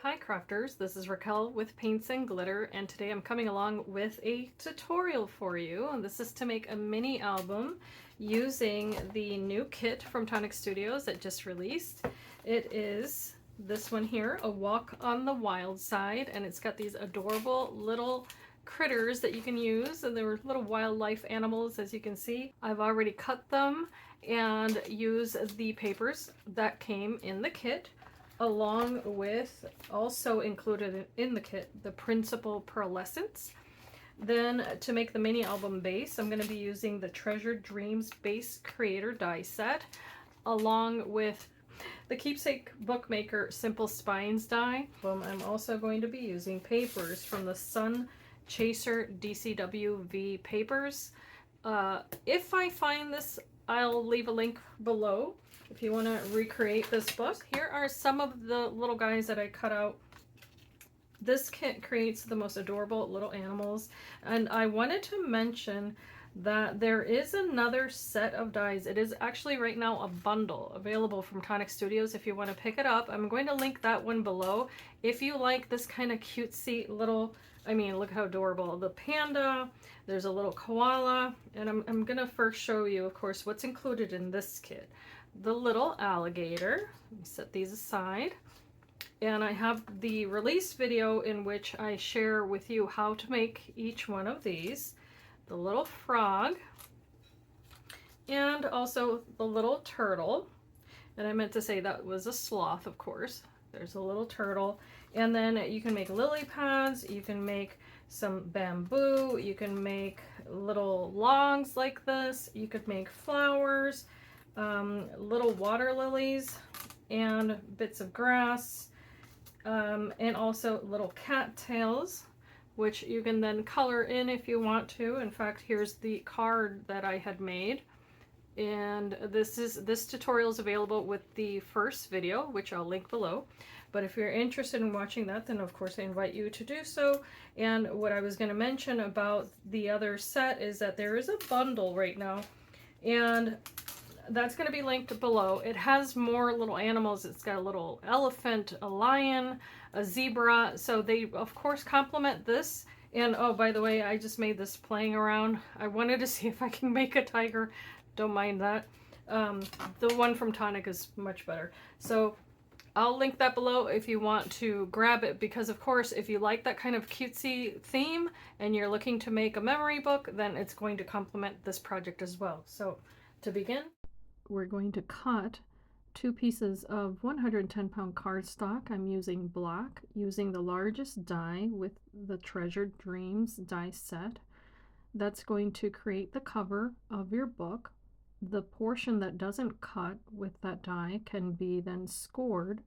Hi crafters, this is Raquel with Paints and Glitter, and today I'm coming along with a tutorial for you. And this is to make a mini album using the new kit from Tonic Studios that just released. It is this one here, A Walk on the Wild Side, and it's got these adorable little critters that you can use, and they're little wildlife animals, as you can see. I've already cut them and use the papers that came in the kit, along with, also included in the kit, the Principle Pearlescence. Then to make the mini album base, I'm going to be using the Treasured Dreams Base Creator die set, along with the Keepsake Bookmaker Simple Spines die. I'm also going to be using papers from the Sun Chaser DCWV papers. If I find this, I'll leave a link below if you want to recreate this book. Here are some of the little guys that I cut out. This kit creates the most adorable little animals, and I wanted to mention that there is another set of dies. It is actually right now a bundle available from Tonic Studios if you want to pick it up. I'm going to link that one below. If you like this kind of cutesy little, I mean, look how adorable. The panda, there's a little koala, and I'm going to first show you, of course, what's included in this kit. The little alligator. Let me set these aside. And I have the release video in which I share with you how to make each one of these. The little frog, and also the little turtle. And I meant to say that was a sloth, of course. There's a little turtle. And then you can make lily pads, you can make some bamboo, you can make little logs like this, you could make flowers, little water lilies, and bits of grass, and also little cattails, which you can then color in if you want to. In fact, here's the card that I had made. And this tutorial is available with the first video, which I'll link below. But if you're interested in watching that, then of course I invite you to do so. And what I was going to mention about the other set is that there is a bundle right now, and that's going to be linked below. It has more little animals. It's got a little elephant, a lion, a zebra. So they, of course, complement this. And oh, by the way, I just made this playing around. I wanted to see if I can make a tiger. Don't mind that. The one from Tonic is much better. So I'll link that below if you want to grab it, because of course, if you like that kind of cutesy theme and you're looking to make a memory book, then it's going to complement this project as well. So to begin, we're going to cut 2 pieces of 110-pound cardstock. I'm using black, using the largest die with the Treasured Dreams die set. That's going to create the cover of your book. The portion that doesn't cut with that die can be then scored.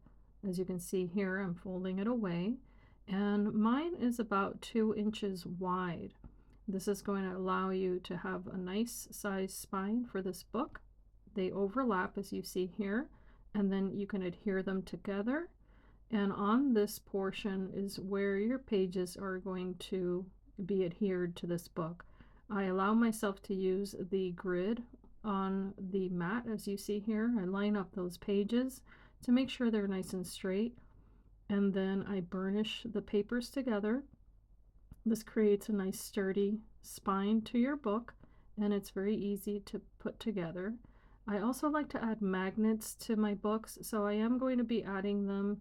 As you can see here, I'm folding it away, and mine is about 2 inches wide. This is going to allow you to have a nice size spine for this book. They overlap, as you see here, and then you can adhere them together. And on this portion is where your pages are going to be adhered to this book. I allow myself to use the grid on the mat, as you see here. I line up those pages to make sure they're nice and straight, and then I burnish the papers together. This creates a nice sturdy spine to your book, and it's very easy to put together. I also like to add magnets to my books, so I am going to be adding them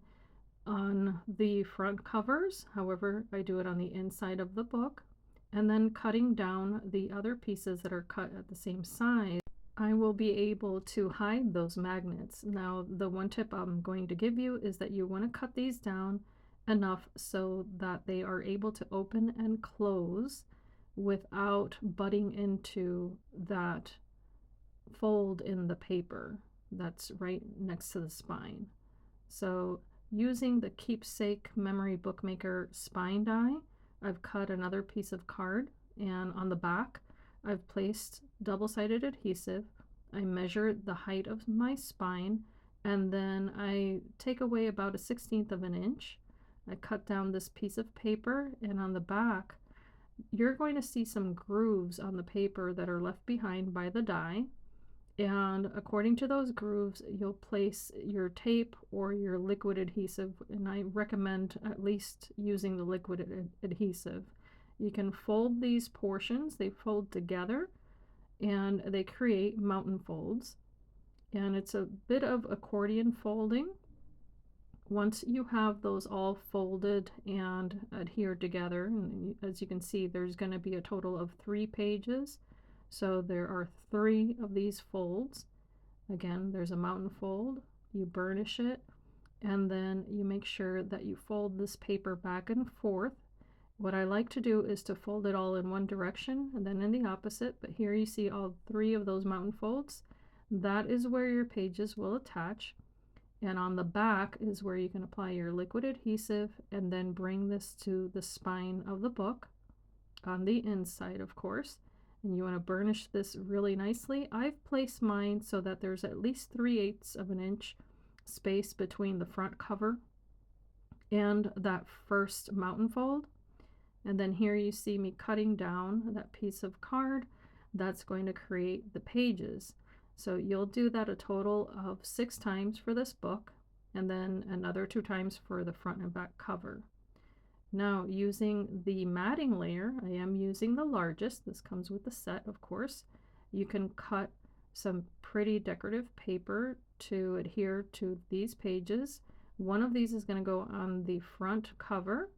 on the front covers. However, I do it on the inside of the book, and then cutting down the other pieces that are cut at the same size, I will be able to hide those magnets. Now, the one tip I'm going to give you is that you want to cut these down enough so that they are able to open and close without butting into that fold in the paper that's right next to the spine. So using the Keepsake Memory Bookmaker spine die, I've cut another piece of card, and on the back I've placed double-sided adhesive. I measured the height of my spine, and then I take away about a 1/16 of an inch. I cut down this piece of paper, and on the back you're going to see some grooves on the paper that are left behind by the die. And according to those grooves, you'll place your tape or your liquid adhesive, and I recommend at least using the liquid adhesive. You can fold these portions, they fold together, and they create mountain folds. And it's a bit of accordion folding. Once you have those all folded and adhered together, and as you can see, there's going to be a total of 3 pages. So there are 3 of these folds. Again, there's a mountain fold, you burnish it, and then you make sure that you fold this paper back and forth. What I like to do is to fold it all in one direction and then in the opposite, but here you see all 3 of those mountain folds. That is where your pages will attach. And on the back is where you can apply your liquid adhesive and then bring this to the spine of the book on the inside, of course. And you want to burnish this really nicely. I've placed mine so that there's at least 3/8 of an inch space between the front cover and that first mountain fold. And then here you see me cutting down that piece of card that's going to create the pages. So you'll do that a total of 6 times for this book, and then another 2 times for the front and back cover. Now, using the matting layer, I am using the largest. This comes with the set, of course. You can cut some pretty decorative paper to adhere to these pages. One of these is going to go on the front cover,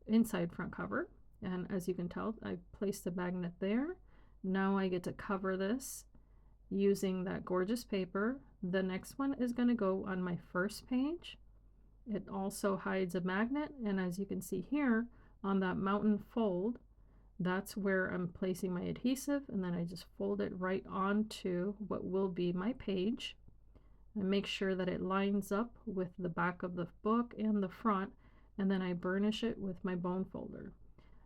inside front cover, and as you can tell, I placed a magnet there. Now I get to cover this using that gorgeous paper. The next one is going to go on my first page. It also hides a magnet, and as you can see here on that mountain fold, that's where I'm placing my adhesive, and then I just fold it right onto what will be my page. I make sure that it lines up with the back of the book and the front, and then I burnish it with my bone folder.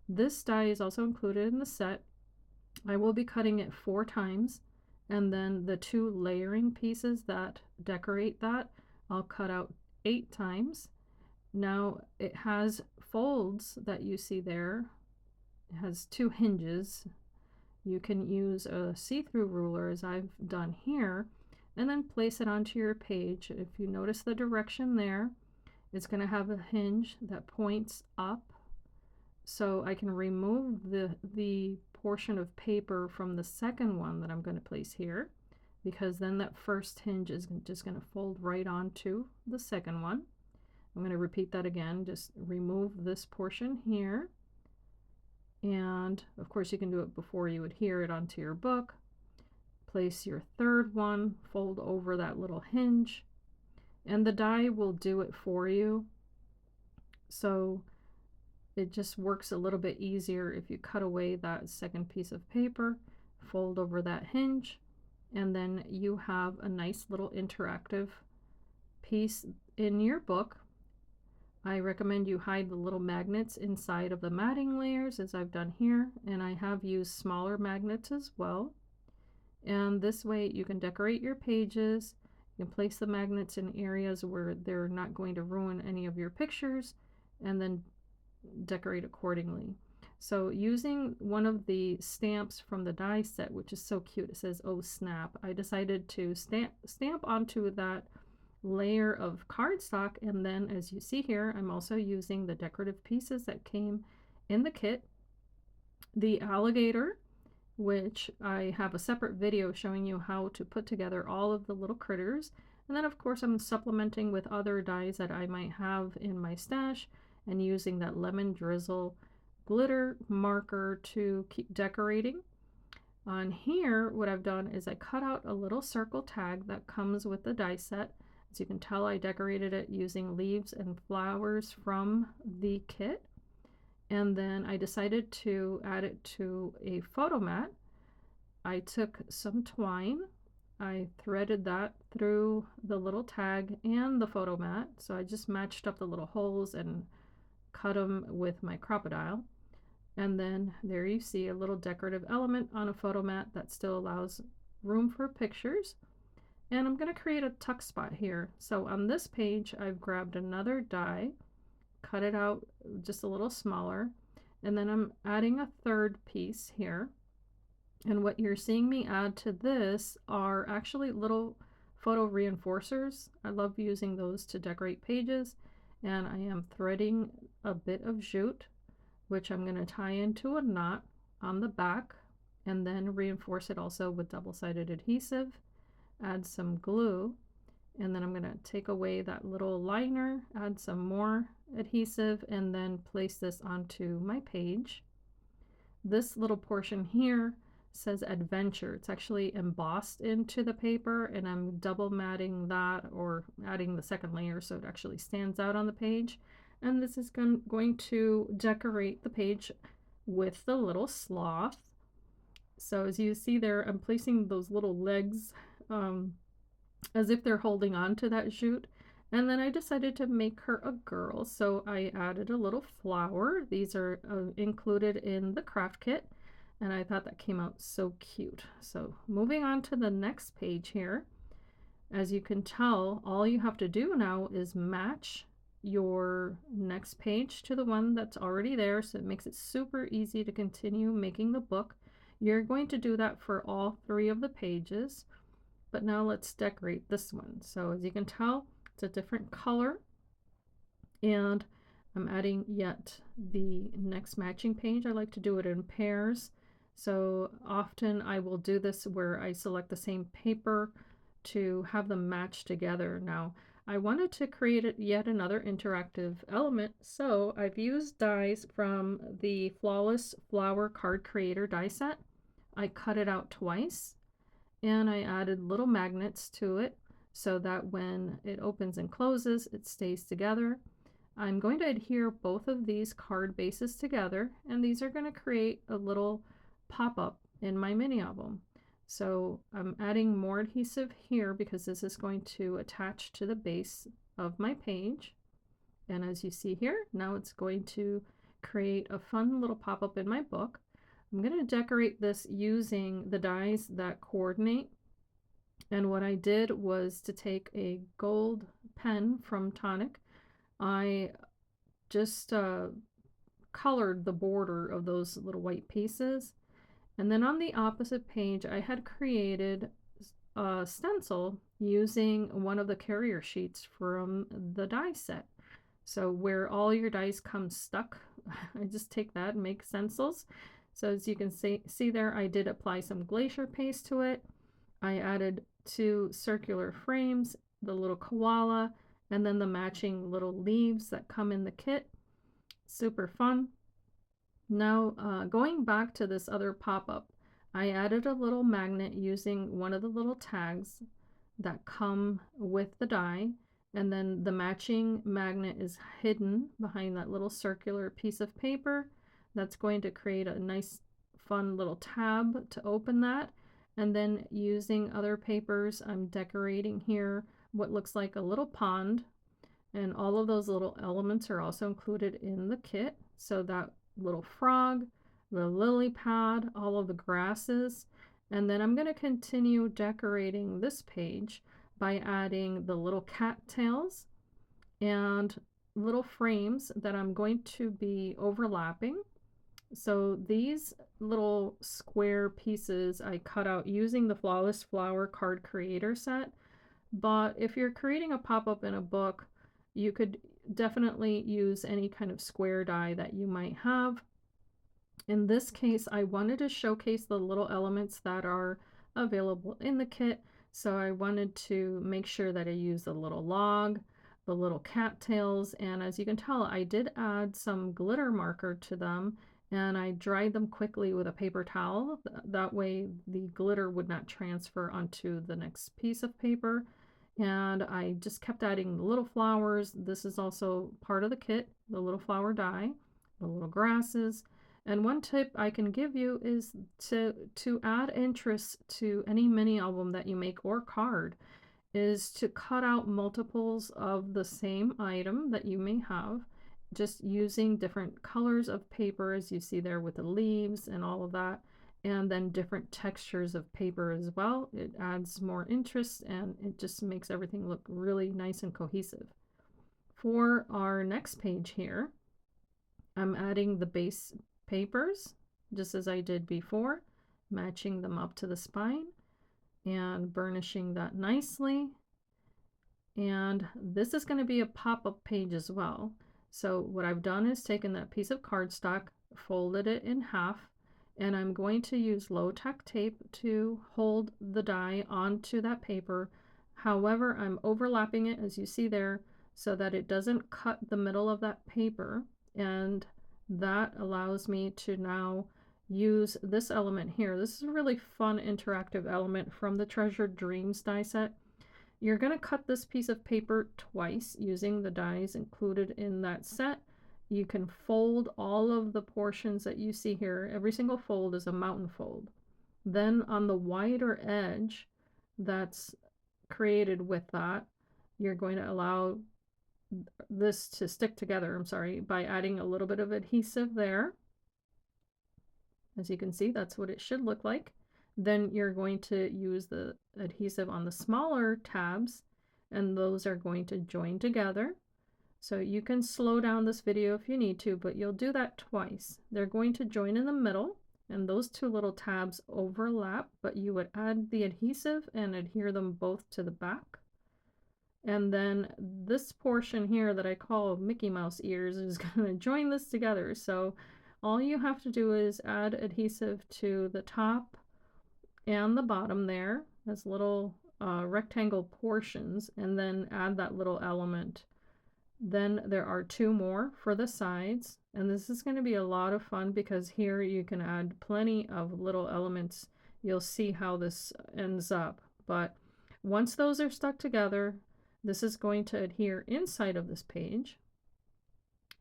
This die is also included in the set. I will be cutting it 4 times, and then the 2 layering pieces that decorate that I'll cut out 8 times. Now it has folds that you see there. It has 2 hinges. You can use a see-through ruler as I've done here, and then place it onto your page. If you notice the direction there, it's going to have a hinge that points up, so I can remove the portion of paper from the second one that I'm going to place here, because then that first hinge is just going to fold right onto the second one. I'm going to repeat that again. Just remove this portion here, and of course you can do it before you adhere it onto your book. Place your third one, fold over that little hinge, and the die will do it for you. So it just works a little bit easier if you cut away that second piece of paper, fold over that hinge, and then you have a nice little interactive piece in your book. I recommend you hide the little magnets inside of the matting layers as I've done here, and I have used smaller magnets as well. And this way you can decorate your pages. You can place the magnets in areas where they're not going to ruin any of your pictures, and then decorate accordingly. So using one of the stamps from the die set, which is so cute, it says "Oh Snap," I decided to stamp onto that layer of cardstock, and then as you see here, I'm also using the decorative pieces that came in the kit. The alligator, which I have a separate video showing you how to put together all of the little critters, and then of course I'm supplementing with other dies that I might have in my stash, and using that lemon drizzle glitter marker to keep decorating. On here, what I've done is I cut out a little circle tag that comes with the die set. As you can tell, I decorated it using leaves and flowers from the kit. And then I decided to add it to a photo mat. I took some twine, I threaded that through the little tag and the photo mat. So I just matched up the little holes and cut them with my Crop-A-Dile. And then there you see a little decorative element on a photo mat that still allows room for pictures. And I'm going to create a tuck spot here. So on this page, I've grabbed another die, cut it out just a little smaller, and then I'm adding a third piece here. And what you're seeing me add to this are actually little photo reinforcers. I love using those to decorate pages. And I am threading a bit of jute, which I'm going to tie into a knot on the back and then reinforce it also with double-sided adhesive, add some glue, and then I'm going to take away that little liner, add some more adhesive, and then place this onto my page. This little portion here says adventure. It's actually embossed into the paper, and I'm double matting that or adding the second layer so it actually stands out on the page. And this is going to decorate the page with the little sloth. So as you see there, I'm placing those little legs as if they're holding on to that jute. And then I decided to make her a girl, so I added a little flower. These are included in the craft kit, and I thought that came out so cute. So moving on to the next page here, as you can tell, all you have to do now is match your next page to the one that's already there, so it makes it super easy to continue making the book. You're going to do that for all 3 of the pages. But now let's decorate this one. So as you can tell, it's a different color, and I'm adding yet the next matching page. I like to do it in pairs. So often I will do this where I select the same paper to have them match together. Now I wanted to create yet another interactive element, so I've used dies from the Flawless Flower Card Creator die set. I cut it out twice, and I added little magnets to it so that when it opens and closes, it stays together. I'm going to adhere both of these card bases together, and these are going to create a little pop-up in my mini album. So I'm adding more adhesive here because this is going to attach to the base of my page. And as you see here, now it's going to create a fun little pop-up in my book. I'm going to decorate this using the dies that coordinate. And what I did was to take a gold pen from Tonic. I just colored the border of those little white pieces. And then on the opposite page, I had created a stencil using one of the carrier sheets from the die set. So where all your dies come stuck, I just take that and make stencils. So as you can see there, I did apply some glacier paste to it. I added 2 circular frames, the little koala, and then the matching little leaves that come in the kit. Super fun. Now going back to this other pop-up, I added a little magnet using one of the little tags that come with the die, and then the matching magnet is hidden behind that little circular piece of paper. That's going to create a nice fun little tab to open that. And then using other papers, I'm decorating here what looks like a little pond, and all of those little elements are also included in the kit. So that little frog, the lily pad, all of the grasses. And then I'm going to continue decorating this page by adding the little cattails and little frames that I'm going to be overlapping. So these little square pieces I cut out using the Flawless Flower Card Creator set. But if you're creating a pop-up in a book, you could definitely use any kind of square die that you might have. In this case, I wanted to showcase the little elements that are available in the kit. So I wanted to make sure that I use a little log, the little cattails, and as you can tell, I did add some glitter marker to them, and I dried them quickly with a paper towel. That way the glitter would not transfer onto the next piece of paper. And I just kept adding the little flowers. This is also part of the kit, the little flower die, the little grasses. And one tip I can give you is to add interest to any mini album that you make or card is to cut out multiples of the same item that you may have, just using different colors of paper as you see there with the leaves and all of that, and then different textures of paper as well. It adds more interest and it just makes everything look really nice and cohesive. For our next page here, I'm adding the base papers just as I did before, matching them up to the spine and burnishing that nicely. And this is going to be a pop-up page as well. So what I've done is taken that piece of cardstock, folded it in half, and I'm going to use low-tack tape to hold the die onto that paper. However, I'm overlapping it, as you see there, so that it doesn't cut the middle of that paper, and that allows me to now use this element here. This is a really fun interactive element from the Treasured Dreams die set. You're going to cut this piece of paper twice using the dies included in that set. You can fold all of the portions that you see here. Every single fold is a mountain fold. Then on the wider edge that's created with that, you're going to allow this to stick together, by adding a little bit of adhesive there. As you can see, that's what it should look like. Then you're going to use the adhesive on the smaller tabs, and those are going to join together. So you can slow down this video if you need to, but you'll do that twice. They're going to join in the middle, and those two little tabs overlap, but you would add the adhesive and adhere them both to the back. And then this portion here that I call Mickey Mouse ears is going to join this together. So all you have to do is add adhesive to the top and the bottom there as little rectangle portions, and then add that little element. Then there are two more for the sides, and this is going to be a lot of fun because here you can add plenty of little elements. You'll see how this ends up, but once those are stuck together, this is going to adhere inside of this page.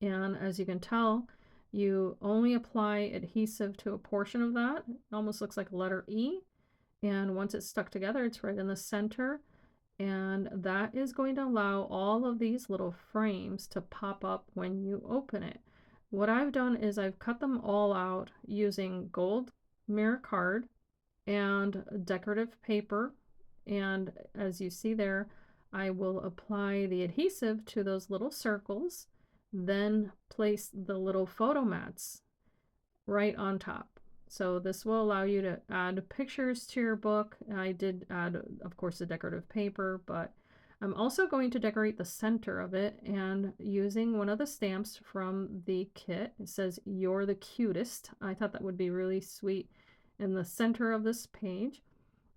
And as you can tell, you only apply adhesive to a portion of that. It almost looks like a letter E. And once it's stuck together, it's right in the center. And that is going to allow all of these little frames to pop up when you open it. What I've done is I've cut them all out using gold mirror card and decorative paper. And as you see there, I will apply the adhesive to those little circles, then place the little photo mats right on top. So this will allow you to add pictures to your book. I did add, of course, the decorative paper, but I'm also going to decorate the center of it, and using one of the stamps from the kit. It says, "You're the cutest." I thought that would be really sweet in the center of this page.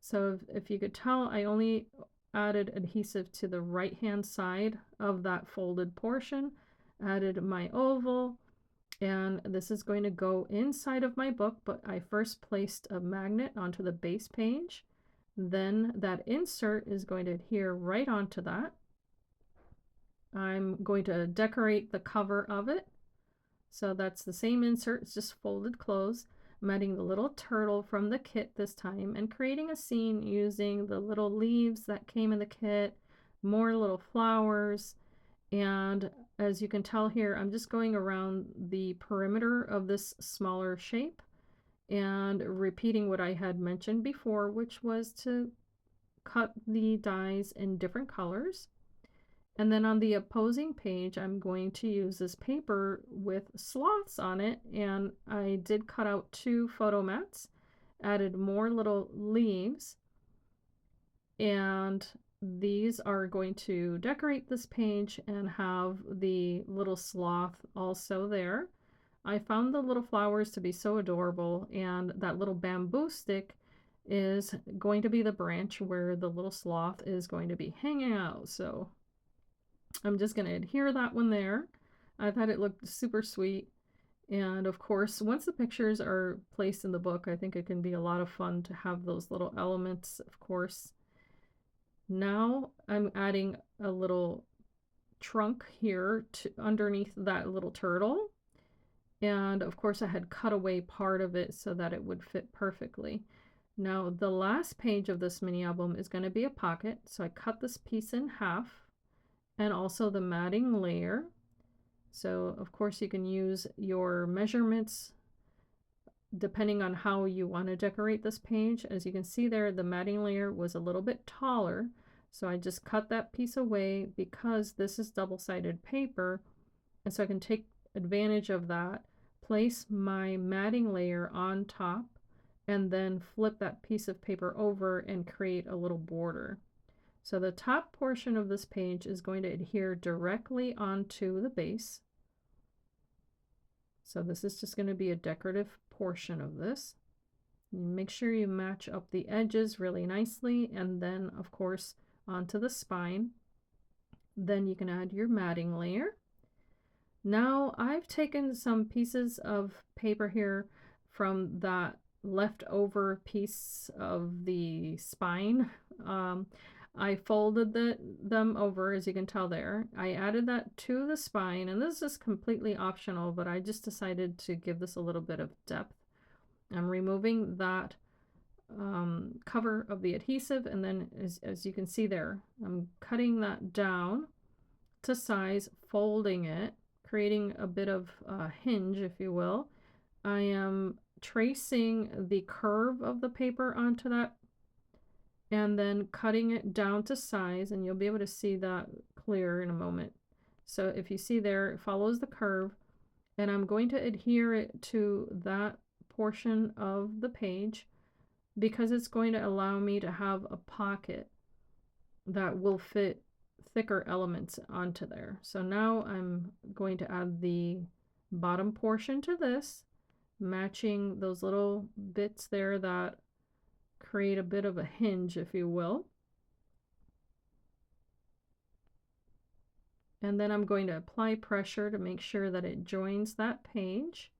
So if you could tell, I only added adhesive to the right hand side of that folded portion, added my oval, and this is going to go inside of my book, but I first placed a magnet onto the base page. Then that insert is going to adhere right onto that. I'm going to decorate the cover of it. So that's the same insert, it's just folded closed. I'm adding the little turtle from the kit this time and creating a scene using the little leaves that came in the kit, more little flowers. And as you can tell here, I'm just going around the perimeter of this smaller shape and repeating what I had mentioned before, which was to cut the dies in different colors. And then on the opposing page, I'm going to use this paper with sloths on it, and I did cut out two photo mats, added more little leaves, and these are going to decorate this page and have the little sloth also there. I found the little flowers to be so adorable, and that little bamboo stick is going to be the branch where the little sloth is going to be hanging out. So I'm just going to adhere that one there. I thought it looked super sweet. And of course, once the pictures are placed in the book, I think it can be a lot of fun to have those little elements, of course. Now I'm adding a little trunk here underneath that little turtle. And of course I had cut away part of it so that it would fit perfectly. Now the last page of this mini album is going to be a pocket. So I cut this piece in half, and also the matting layer. So of course you can use your measurements depending on how you want to decorate this page. As you can see there, the matting layer was a little bit taller, so I just cut that piece away because this is double-sided paper, and so I can take advantage of that, place my matting layer on top, and then flip that piece of paper over and create a little border. So the top portion of this page is going to adhere directly onto the base. So this is just going to be a decorative portion of this. Make sure you match up the edges really nicely, and then of course onto the spine. Then you can add your matting layer. Now I've taken some pieces of paper here from that leftover piece of the spine. I folded them over, as you can tell there. I added that to the spine, and this is completely optional, but I just decided to give this a little bit of depth. I'm removing that cover of the adhesive, and then as you can see there, I'm cutting that down to size, folding it, creating a bit of a hinge, if you will. I am tracing the curve of the paper onto that and then cutting it down to size, and you'll be able to see that clear in a moment. So if you see there, it follows the curve, and I'm going to adhere it to that portion of the page because it's going to allow me to have a pocket that will fit thicker elements onto there. So now I'm going to add the bottom portion to this, matching those little bits there that create a bit of a hinge, if you will. And then I'm going to apply pressure to make sure that it joins that page.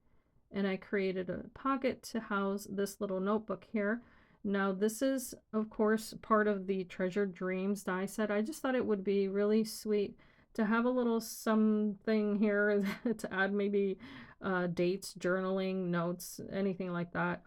And I created a pocket to house this little notebook here. Now this is, of course, part of the Treasured Dreams die set. I just thought it would be really sweet to have a little something here to add maybe dates, journaling, notes, anything like that.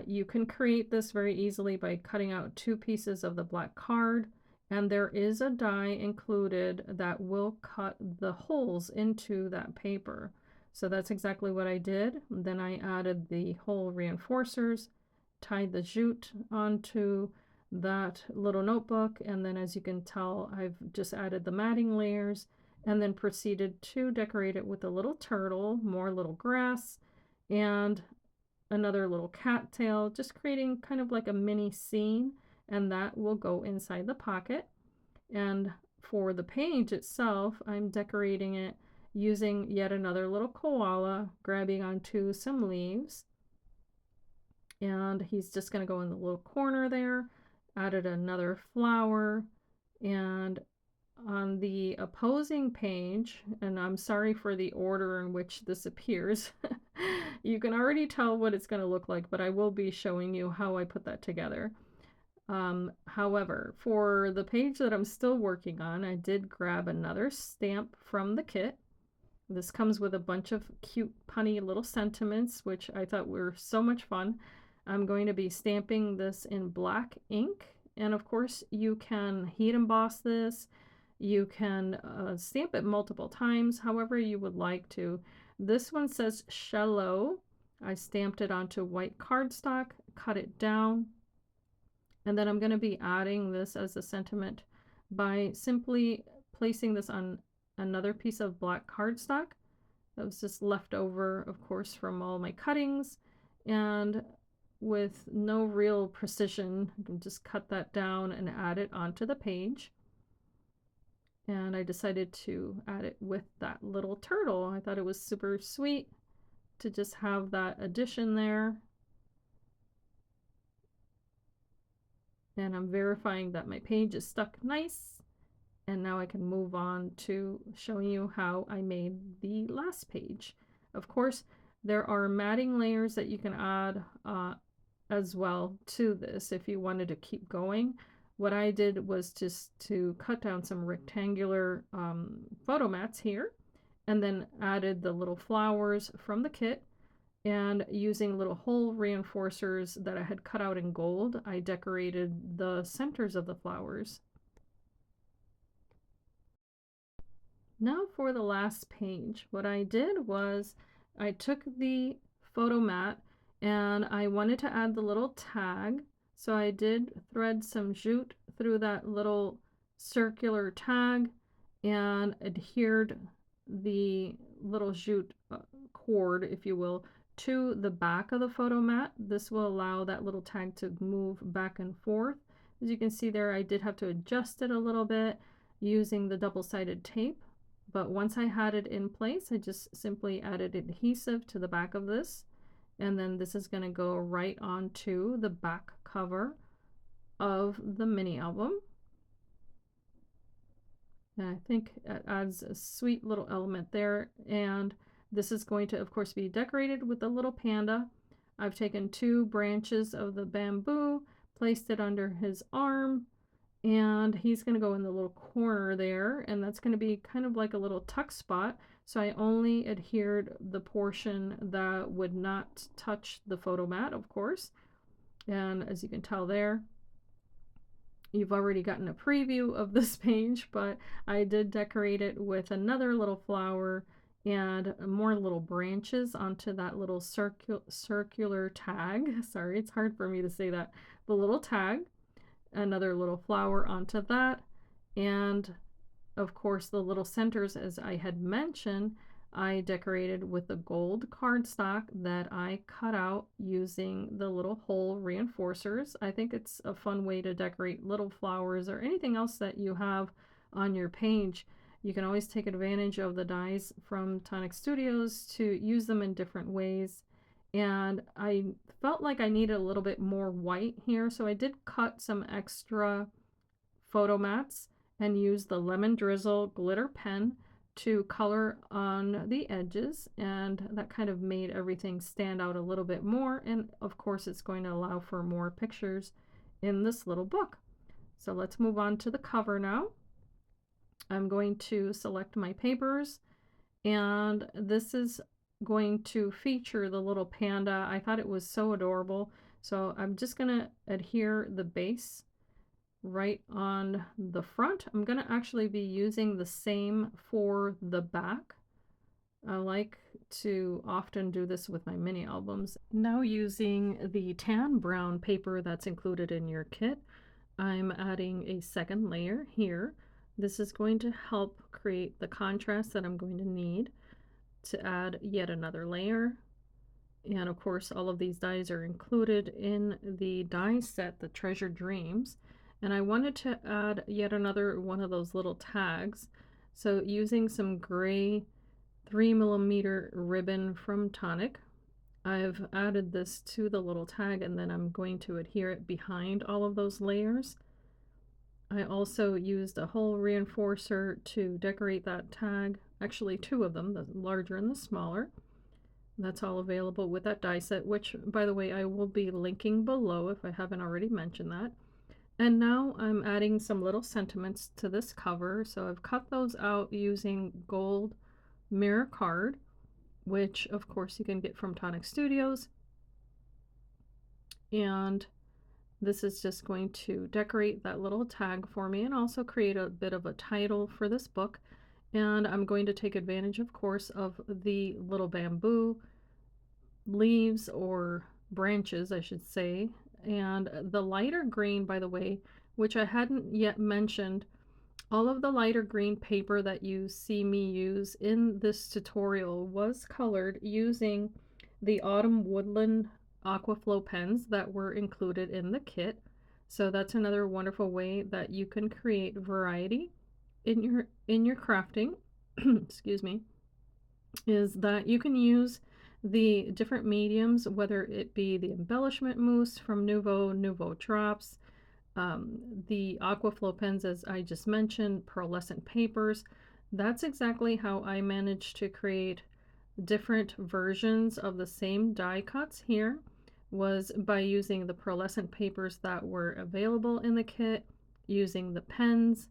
You can create this very easily by cutting out 2 pieces of the black card, and there is a die included that will cut the holes into that paper. So that's exactly what I did. Then I added the hole reinforcers, tied the jute onto that little notebook, and then as you can tell, I've just added the matting layers and then proceeded to decorate it with a little turtle, more little grass, and another little cattail, just creating kind of like a mini scene, and that will go inside the pocket. And for the page itself, I'm decorating it using yet another little koala, grabbing onto some leaves. And he's just going to go in the little corner there. Added another flower, and on the opposing page, and I'm sorry for the order in which this appears, you can already tell what it's going to look like, but I will be showing you how I put that together. However, for the page that I'm still working on, I did grab another stamp from the kit. This comes with a bunch of cute, punny little sentiments, which I thought were so much fun. I'm going to be stamping this in black ink, and of course you can heat emboss this. You can stamp it multiple times, however you would like to. This one says Shallow. I stamped it onto white cardstock, cut it down, and then I'm going to be adding this as a sentiment by simply placing this on another piece of black cardstock that was just left over, of course, from all my cuttings, and with no real precision, I can just cut that down and add it onto the page. And I decided to add it with that little turtle. I thought it was super sweet to just have that addition there. And I'm verifying that my page is stuck nice. And now I can move on to showing you how I made the last page. Of course, there are matting layers that you can add as well to this if you wanted to keep going. What I did was just to cut down some rectangular photo mats here, and then added the little flowers from the kit, and using little hole reinforcers that I had cut out in gold, I decorated the centers of the flowers. Now for the last page, what I did was I took the photo mat and I wanted to add the little tag. So I did thread some jute through that little circular tag and adhered the little jute cord, if you will, to the back of the photo mat. This will allow that little tag to move back and forth. As you can see there, I did have to adjust it a little bit using the double-sided tape. But once I had it in place, I just simply added adhesive to the back of this. And then this is going to go right onto the back cover of the mini album. And I think it adds a sweet little element there. And this is going to, of course, be decorated with a little panda. I've taken 2 branches of the bamboo, placed it under his arm, and he's going to go in the little corner there, and that's going to be kind of like a little tuck spot. So I only adhered the portion that would not touch the photo mat, of course. And as you can tell there, you've already gotten a preview of this page, but I did decorate it with another little flower and more little branches onto that little circular tag. Sorry, it's hard for me to say that. The little tag, another little flower onto that, and of course the little centers, as I had mentioned, I decorated with the gold cardstock that I cut out using the little hole reinforcers. I think it's a fun way to decorate little flowers or anything else that you have on your page. You can always take advantage of the dies from Tonic Studios to use them in different ways. And I felt like I needed a little bit more white here, so I did cut some extra photo mats and use the Lemon Drizzle glitter pen to color on the edges, and that kind of made everything stand out a little bit more. And of course it's going to allow for more pictures in this little book. So let's move on to the cover now. I'm going to select my papers, and this is going to feature the little panda. I thought it was so adorable, so I'm just going to adhere the base right on the front. I'm going to actually be using the same for the back. I like to often do this with my mini albums. Now, using the tan brown paper that's included in your kit, I'm adding a second layer here. This is going to help create the contrast that I'm going to need to add yet another layer. And of course, all of these dies are included in the die set, the Treasure Dreams. And I wanted to add yet another one of those little tags. So using some gray 3mm ribbon from Tonic, I've added this to the little tag, and then I'm going to adhere it behind all of those layers. I also used a hole reinforcer to decorate that tag, actually 2 of them, the larger and the smaller. That's all available with that die set, which, by the way, I will be linking below if I haven't already mentioned that. And now I'm adding some little sentiments to this cover. So I've cut those out using gold mirror card, which of course you can get from Tonic Studios. And this is just going to decorate that little tag for me and also create a bit of a title for this book. And I'm going to take advantage, of course, of the little bamboo leaves, or branches, I should say. And the lighter green, by the way, which I hadn't yet mentioned, all of the lighter green paper that you see me use in this tutorial was colored using the Autumn Woodland Aquaflow pens that were included in the kit. So that's another wonderful way that you can create variety in your crafting. Excuse me, is that you can use the different mediums, whether it be the embellishment mousse from Nuvo Drops, the Aquaflow pens, as I just mentioned, pearlescent papers. That's exactly how I managed to create different versions of the same die cuts here, was by using the pearlescent papers that were available in the kit, using the pens,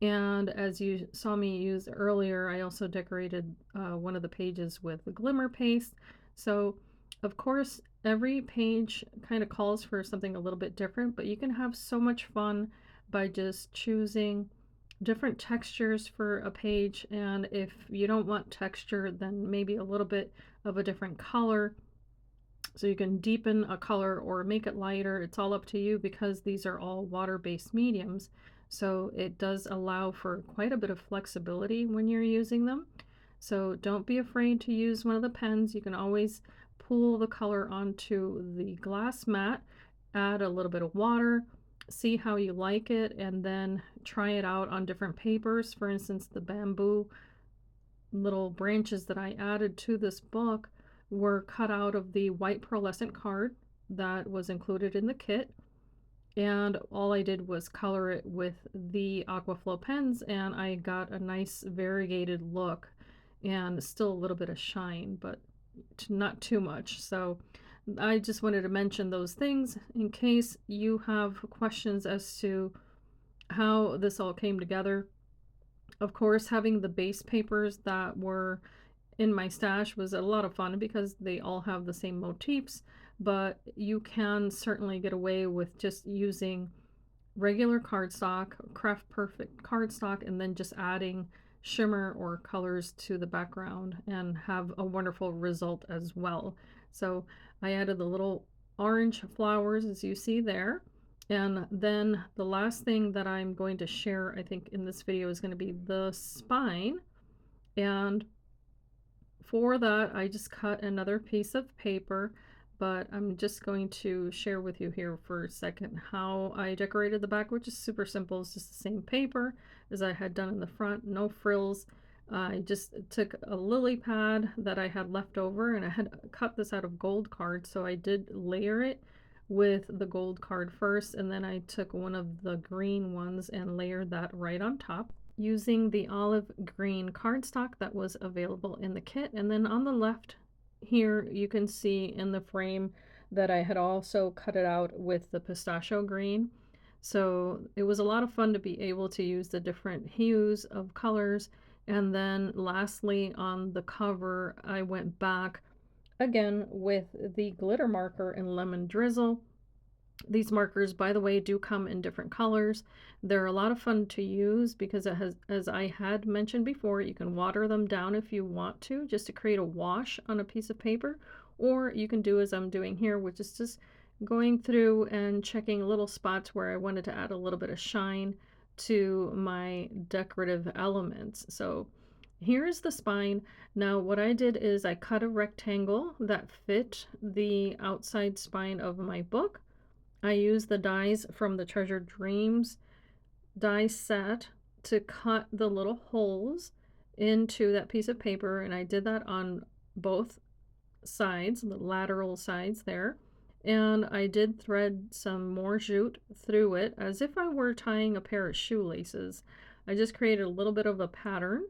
and as you saw me use earlier, I also decorated one of the pages with the glimmer paste. So of course every page kind of calls for something a little bit different, but you can have so much fun by just choosing different textures for a page. And if you don't want texture, then maybe a little bit of a different color. So you can deepen a color or make it lighter. It's all up to you, because these are all water-based mediums. So it does allow for quite a bit of flexibility when you're using them. So don't be afraid to use one of the pens. You can always pull the color onto the glass mat, add a little bit of water, see how you like it, and then try it out on different papers. For instance, the bamboo little branches that I added to this book were cut out of the white pearlescent card that was included in the kit. And all I did was color it with the Aquaflow pens, and I got a nice variegated look and still a little bit of shine, but not too much. So I just wanted to mention those things in case you have questions as to how this all came together. Of course, having the base papers that were in my stash was a lot of fun because they all have the same motifs, but you can certainly get away with just using regular cardstock, Craft Perfect cardstock, and then just adding shimmer or colors to the background and have a wonderful result as well. So I added the little orange flowers as you see there. And then the last thing that I'm going to share, I think, in this video is going to be the spine. And for that, I just cut another piece of paper, but I'm just going to share with you here for a second how I decorated the back, which is super simple. It's just the same paper as I had done in the front, no frills. I just took a lily pad that I had left over, and I had cut this out of gold card, so I did layer it with the gold card first, and then I took one of the green ones and layered that right on top using the olive green cardstock that was available in the kit. And then on the left here, you can see in the frame that I had also cut it out with the pistachio green. So it was a lot of fun to be able to use the different hues of colors. And then lastly, on the cover, I went back again with the glitter marker and lemon drizzle. These markers, by the way, do come in different colors. They're a lot of fun to use because it has, as I had mentioned before, you can water them down if you want to, just to create a wash on a piece of paper, or you can do as I'm doing here, which is just going through and checking little spots where I wanted to add a little bit of shine to my decorative elements. So here's the spine. Now what I did is I cut a rectangle that fit the outside spine of my book. I used the dies from the Treasured Dreams die set to cut the little holes into that piece of paper, and I did that on both sides, the lateral sides there. And I did thread some more jute through it as if I were tying a pair of shoelaces. I just created a little bit of a pattern.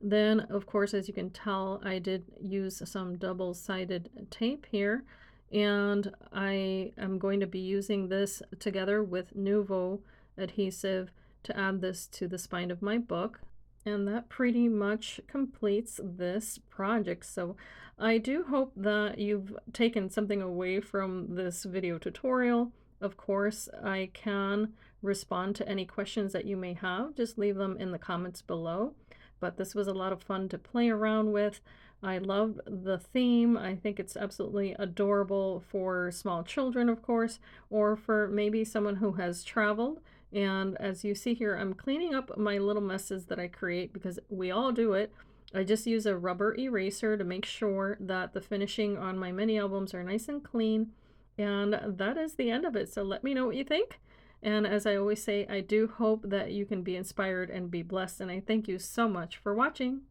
Then, of course, as you can tell, I did use some double-sided tape here, and I am going to be using this together with Nuvo adhesive to add this to the spine of my book. And that pretty much completes this project. So I do hope that you've taken something away from this video tutorial. Of course, I can respond to any questions that you may have. Just leave them in the comments below. But this was a lot of fun to play around with. I love the theme. I think it's absolutely adorable for small children, of course, or for maybe someone who has traveled. And as you see here, I'm cleaning up my little messes that I create because we all do it. I just use a rubber eraser to make sure that the finishing on my mini albums are nice and clean. And that is the end of it. So let me know what you think. And as I always say, I do hope that you can be inspired and be blessed. And I thank you so much for watching.